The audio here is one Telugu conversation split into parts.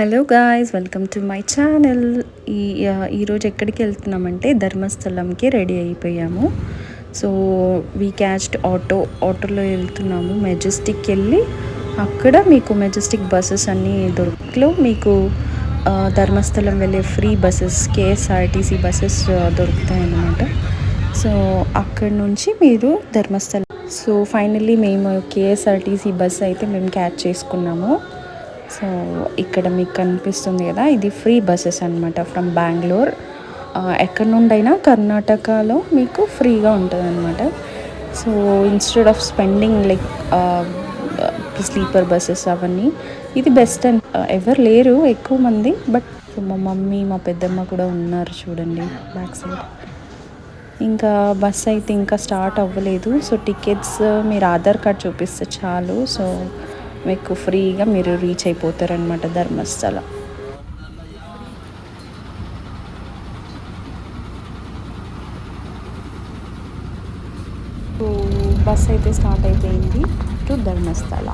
Hello guys, welcome to my channel. ఈరోజు ఎక్కడికి వెళ్తున్నామంటే ధర్మస్థలంకి రెడీ అయిపోయాము. సో వీ క్యాచ్డ్ ఆటోలో వెళ్తున్నాము. మెజెస్టిక్ వెళ్ళి అక్కడ మీకు మెజెస్టిక్ బస్సెస్ అన్నీ దొరుకుతూ మీకు ధర్మస్థలం వెళ్ళే ఫ్రీ బస్సెస్ కేఎస్ఆర్టీసీ బస్సెస్ దొరుకుతాయి అన్నమాట. సో అక్కడ నుంచి మీరు ధర్మస్థలం. సో ఫైనల్లీ మేము కేఎస్ఆర్టీసీ బస్ అయితే మేము క్యాచ్ చేసుకున్నాము. సో ఇక్కడ మీకు కనిపిస్తుంది కదా, ఇది ఫ్రీ బస్సెస్ అనమాట ఫ్రమ్ బెంగళూరు. ఎక్కడి నుండైనా కర్ణాటకలో మీకు ఫ్రీగా ఉంటుంది అనమాట. So instead of spending like sleeper buses అవన్నీ ఇది బెస్ట్ అని ఎవరు లేరు ఎక్కువ మంది, బట్ మా మమ్మీ మా పెద్దమ్మ కూడా ఉన్నారు చూడండి బ్యాక్ సైడ్. ఇంకా బస్ అయితే ఇంకా స్టార్ట్ అవ్వలేదు. సో టికెట్స్ మీరు ఆధార్ కార్డ్ చూపిస్తే చాలు, సో మీకు ఫ్రీగా మీరు రీచ్ అయిపోతారనమాట ధర్మస్థల. సో బస్ అయితే స్టార్ట్ అయిపోయింది టు ధర్మస్థల.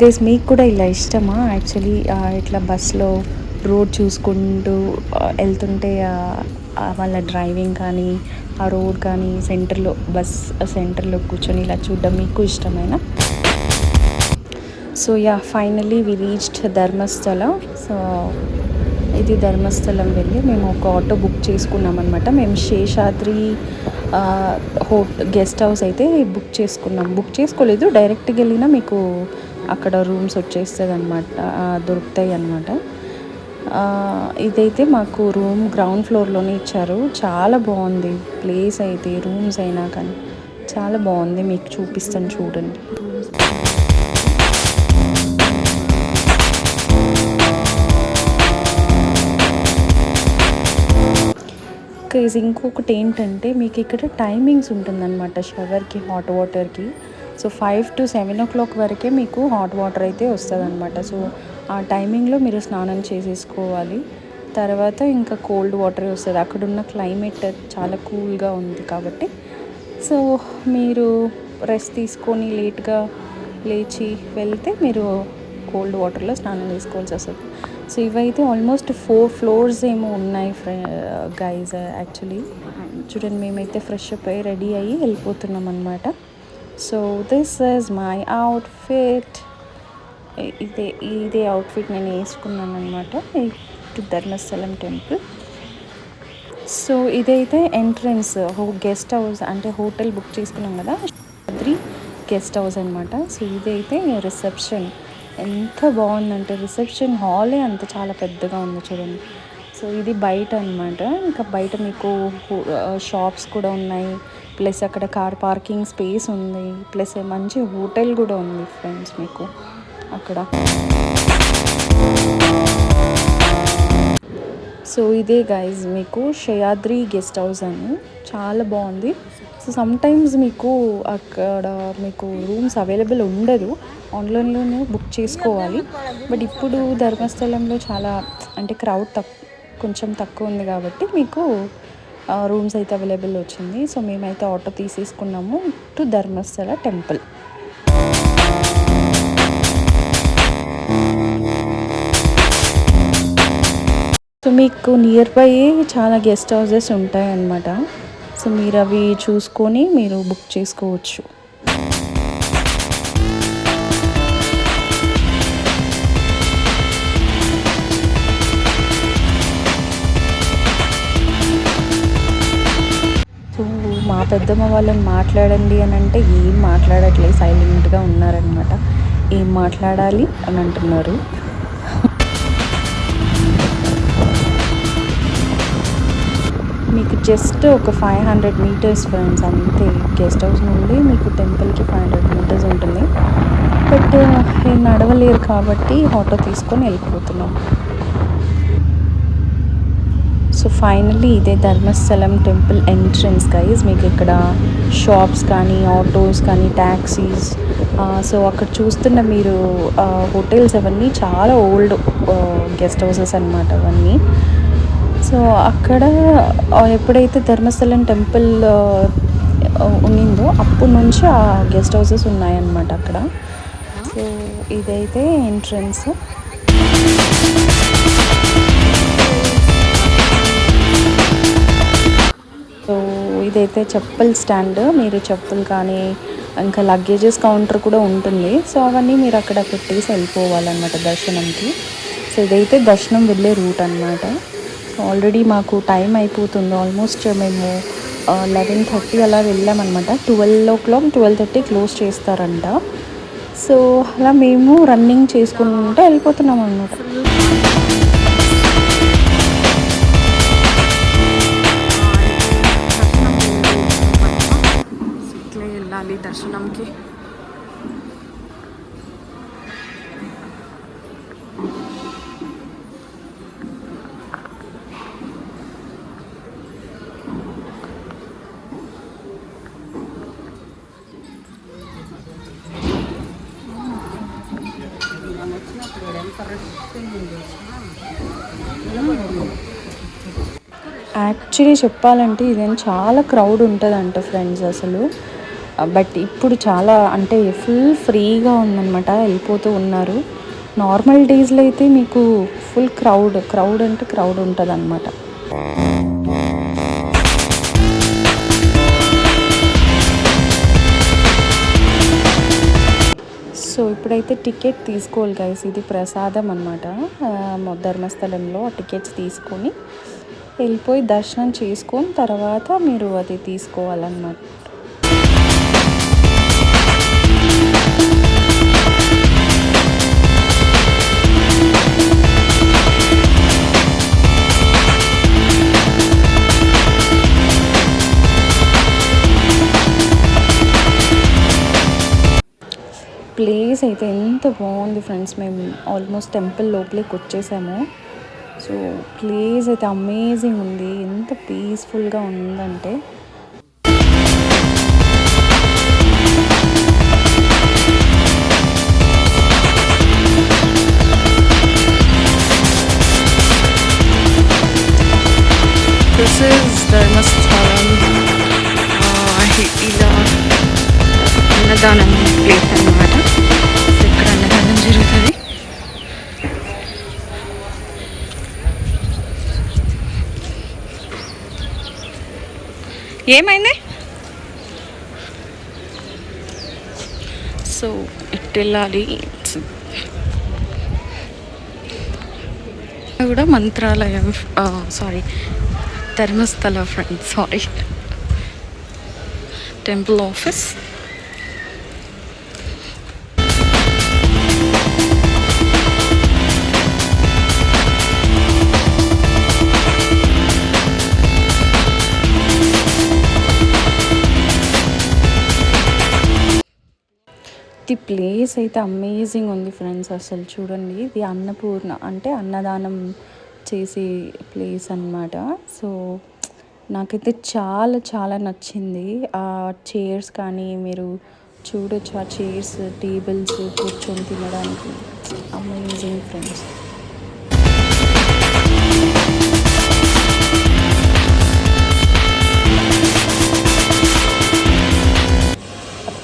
గైస్, మీకు కూడా ఇలా ఇష్టమా యాక్చువల్లీ ఇట్లా బస్లో రోడ్ చూసుకుంటూ వెళ్తుంటే వాళ్ళ డ్రైవింగ్ కానీ ఆ రోడ్ కానీ బస్ సెంటర్లో కూర్చొని ఇలా చూడడం మీకు ఇష్టమైన? So finally we reached Dharmasthala. So ఇది ధర్మస్థలం వెళ్ళి మేము ఒక ఆటో బుక్ చేసుకున్నాం అనమాట. మేము శేషాద్రి గెస్ట్ హౌస్ అయితే బుక్ చేసుకోలేదు, డైరెక్ట్గా వెళ్ళినా మీకు అక్కడ రూమ్స్ వచ్చేస్తుంది అనమాట, దొరుకుతాయి అన్నమాట. ఇదైతే మాకు రూమ్ గ్రౌండ్ ఫ్లోర్లోనే ఇచ్చారు. చాలా బాగుంది ప్లేస్ అయితే, రూమ్స్ అయినా కానీ చాలా బాగుంది. మీకు చూపిస్తాను చూడండి. ఇంకొకటి ఏంటంటే మీకు ఇక్కడ టైమింగ్స్ ఉంటుందన్నమాట షవర్కి, హాట్ వాటర్కి. సో 5 to 7 o'clock వరకే మీకు హాట్ వాటర్ అయితే వస్తుంది అనమాట. సో ఆ టైమింగ్లో మీరు స్నానం చేసేసుకోవాలి. తర్వాత ఇంకా కోల్డ్ వాటర్ వస్తుంది. అక్కడున్న క్లైమేట్ చాలా కూల్గా ఉంది కాబట్టి సో మీరు రెస్ట్ తీసుకొని లేట్గా లేచి వెళ్తే మీరు కోల్డ్ వాటర్లో స్నానం చేసుకోవాల్సి వస్తుంది. సో ఇవైతే ఆల్మోస్ట్ 4 floors ఏమో ఉన్నాయి గైజ్. యాక్చువల్లీ చూడండి, మేమైతే ఫ్రెష్ అప్ అయ్యి రెడీ అయ్యి వెళ్ళిపోతున్నాం అనమాట. So this is my outfit. ఇదే అవుట్ఫిట్ నేను వేసుకున్నాను అనమాట టు ధర్మస్థలం టెంపుల్. సో ఇదైతే ఎంట్రన్స్ గెస్ట్ హౌస్, అంటే హోటల్ బుక్ చేసుకున్నాం కదా, శేషాద్రి గెస్ట్ హౌస్ అనమాట. సో ఇదైతే రిసెప్షన్. ఎంత బాగుందంటే రిసెప్షన్ హాలే అంత చాలా పెద్దగా ఉంది చూడండి. సో ఇది బయట అనమాట. ఇంకా బయట మీకు షాప్స్ కూడా ఉన్నాయి, ప్లస్ అక్కడ కార్ పార్కింగ్ స్పేస్ ఉంది, ప్లస్ మంచి హోటల్ కూడా ఉంది ఫ్రెండ్స్ మీకు అక్కడ. సో ఇదే గైజ్ మీకు శేషాద్రి గెస్ట్ హౌస్ అని, చాలా బాగుంది. సో సమ్టైమ్స్ మీకు అక్కడ మీకు రూమ్స్ అవైలబుల్ ఉండదు, ఆన్లైన్లోనే బుక్ చేసుకోవాలి. బట్ ఇప్పుడు ధర్మస్థలంలో చాలా అంటే క్రౌడ్ కొంచెం తక్కువ ఉంది కాబట్టి మీకు రూమ్స్ అయితే అవైలబుల్ వచ్చింది. సో మేమైతే ఆటో తీసేసుకున్నాము టు ధర్మస్థల టెంపుల్. సో మీకు నియర్ బై చాలా గెస్ట్ హౌసెస్ ఉంటాయన్నమాట. సో మీరు అవి చూసుకొని మీరు బుక్ చేసుకోవచ్చు. సో మా పెద్దమ్మ వాళ్ళని మాట్లాడండి అని అంటే ఏం మాట్లాడట్లేదు, సైలెంట్గా ఉన్నారనమాట. ఏం మాట్లాడాలి అని అంటున్నారు. మీకు జస్ట్ ఒక 500 meters ఫ్రెండ్స్ అంతే. గెస్ట్ హౌస్ నుండి మీకు టెంపుల్కి 500 meters ఉంటుంది. బట్ నడవలేరు కాబట్టి ఆటో తీసుకొని వెళ్ళిపోతున్నాం. సో ఫైనల్లీ ఇదే ధర్మస్థలం టెంపుల్ ఎంట్రన్స్ గైజ్. మీకు ఇక్కడ షాప్స్ కానీ ఆటోస్ కానీ ట్యాక్సీస్, సో అక్కడ చూస్తున్న మీరు హోటల్స్ అవన్నీ చాలా ఓల్డ్ గెస్ట్ హౌసెస్ అనమాట అవన్నీ. సో అక్కడ ఎప్పుడైతే ధర్మస్థలం టెంపుల్ ఉన్నిందో అప్పటి నుంచి ఆ గెస్ట్ హౌసెస్ ఉన్నాయన్నమాట అక్కడ. సో ఇదైతే ఎంట్రన్స్. సో ఇదైతే చెప్పుల స్టాండ్. మీరు చెప్పులు కానీ ఇంకా లగేజెస్ కౌంటర్ కూడా ఉంటుంది. సో అవన్నీ మీరు అక్కడ పెట్టేసి వెళ్ళిపోవాలన్నమాట దర్శనంకి. సో ఇదైతే దర్శనం వెళ్ళే రూట్ అనమాట. ఆల్రెడీ మాకు టైం అయిపోతుంది. ఆల్మోస్ట్ మేము 11:30 అలా వెళ్ళామన్నమాట. 12 o'clock 12:30 క్లోజ్ చేస్తారంట. సో అలా మేము రన్నింగ్ చేసుకుంటూ వెళ్ళిపోతున్నాం అన్నమాట. ఇట్లా వెళ్ళాలి దర్శనంకి. యాక్చువల్లీ చెప్పాలంటే ఇదేం చాలా క్రౌడ్ ఉంటుందంట ఫ్రెండ్స్ అసలు. బట్ ఇప్పుడు చాలా అంటే ఫుల్ ఫ్రీగా ఉందన్నమాట, వెళ్ళిపోతూ ఉన్నారు. నార్మల్ డేస్లో అయితే మీకు ఫుల్ క్రౌడ్ అంటే క్రౌడ్ ఉంటుంది అన్నమాట. సో ఇప్పుడైతే టికెట్ తీసుకోవాలి గైస్. ఇది ప్రసాదం అన్నమాట. ధర్మస్థలంలో టికెట్స్ తీసుకొని వెళ్ళిపోయి దర్శనం చేసుకొని తర్వాత మీరు అది తీసుకోవాలన్నమాట. ప్లేస్ అయితే ఎంత బాగుంది ఫ్రెండ్స్. మేము ఆల్మోస్ట్ టెంపుల్ లోపలికి వచ్చేసాము. సో ప్లేస్ అయితే అమేజింగ్ ఉంది. ఎంత పీస్ఫుల్గా ఉందంటే దిస్ ఇస్ ధర్మస్థలం. ఇలా అన్నదానం ప్లేస్ అన్నమాట. ఇక్కడ అన్నదానం జరుగుతుంది. ఏమైంది? సో ఇటు వెళ్ళాలి. కూడా Mantralayam, sorry Dharmasthala friends, sorry temple office. The place అయితే అమేజింగ్ ఉంది ఫ్రెండ్స్. అసలు చూడండి, ఇది అన్నపూర్ణ అంటే అన్నదానం చేసే ప్లేస్ అన్నమాట. సో నాకైతే చాలా చాలా నచ్చింది. ఆ చైర్స్ కానీ మీరు చూడొచ్చు, ఆ చైర్స్ టేబుల్స్ కూర్చొని తినడానికి అమేజింగ్ ఫ్రెండ్స్.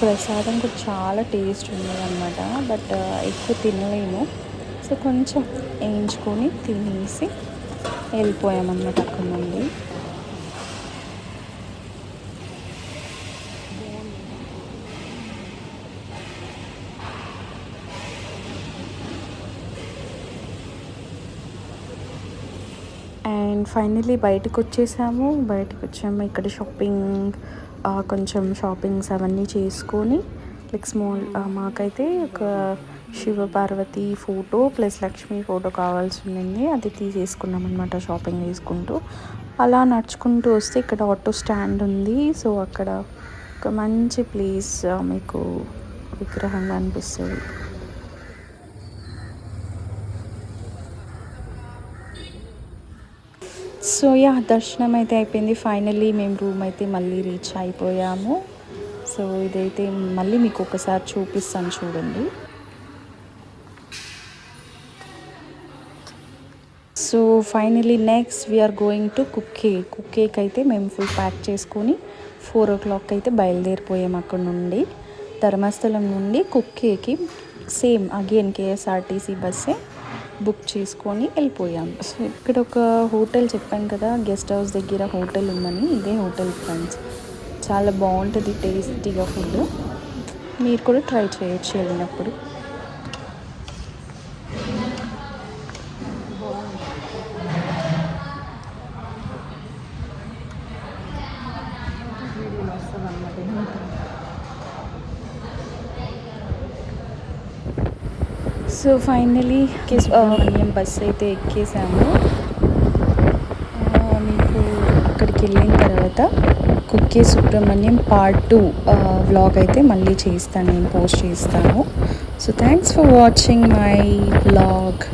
ప్రసాదం కూడా చాలా టేస్ట్ ఉండేది అనమాట. బట్ ఎక్కువ తినలేము. సో కొంచెం వేయించుకొని తినేసి వెళ్ళిపోయామన్నమాట అక్కడ నుండి. అండ్ ఫైనలీ బయటకు వచ్చేసాము. ఇక్కడ కొంచెం షాపింగ్స్ అవన్నీ చేసుకొని లైక్ స్మాల్ మాకైతే ఒక Shivaparvati photo plus Lakshmi photo కావాల్సి ఉండింది. అది తీసేసుకున్నాం అనమాట షాపింగ్ చేసుకుంటూ. అలా నడుచుకుంటూ వస్తే ఇక్కడ ఆటో స్టాండ్ ఉంది. సో అక్కడ ఒక మంచి ప్లేస్ మీకు విగ్రహంగా అనిపిస్తుంది. సో దర్శనం అయితే అయిపోయింది. ఫైనల్లీ మేము రూమ్ అయితే మళ్ళీ రీచ్ అయిపోయాము. సో ఇదైతే మళ్ళీ మీకు ఒకసారి చూపిస్తాను చూడండి. So finally next we're going to కుక్కేకి అయితే మేము ఫుల్ ప్యాక్ చేసుకొని 4 o'clock అయితే బయలుదేరిపోయాం అక్కడ నుండి. ధర్మస్థలం నుండి కుక్కేకి సేమ్ అగైన్ కేఎస్ఆర్టీసీ బస్సే బుక్ చేసుకొని వెళ్ళిపోయాం. సో ఇక్కడ ఒక హోటల్ చెప్పాను కదా, గెస్ట్ హౌస్ దగ్గర హోటల్ ఉందని, ఇదే హోటల్ ఫ్రెండ్స్. చాలా బాగుంటుంది టేస్టీగా ఫుడ్. మీరు కూడా ట్రై చేయొచ్చు వెళ్ళినప్పుడు. సో ఫైనలీ సుబ్రహ్మణ్యం బస్ అయితే ఎక్కేసాము. మీకు అక్కడికి వెళ్ళిన తర్వాత కుక్కే సుబ్రహ్మణ్యం పార్ట్ 2 వ్లాగ్ అయితే మళ్ళీ చేస్తాను, నేను పోస్ట్ చేస్తాను. So thanks for watching my vlog.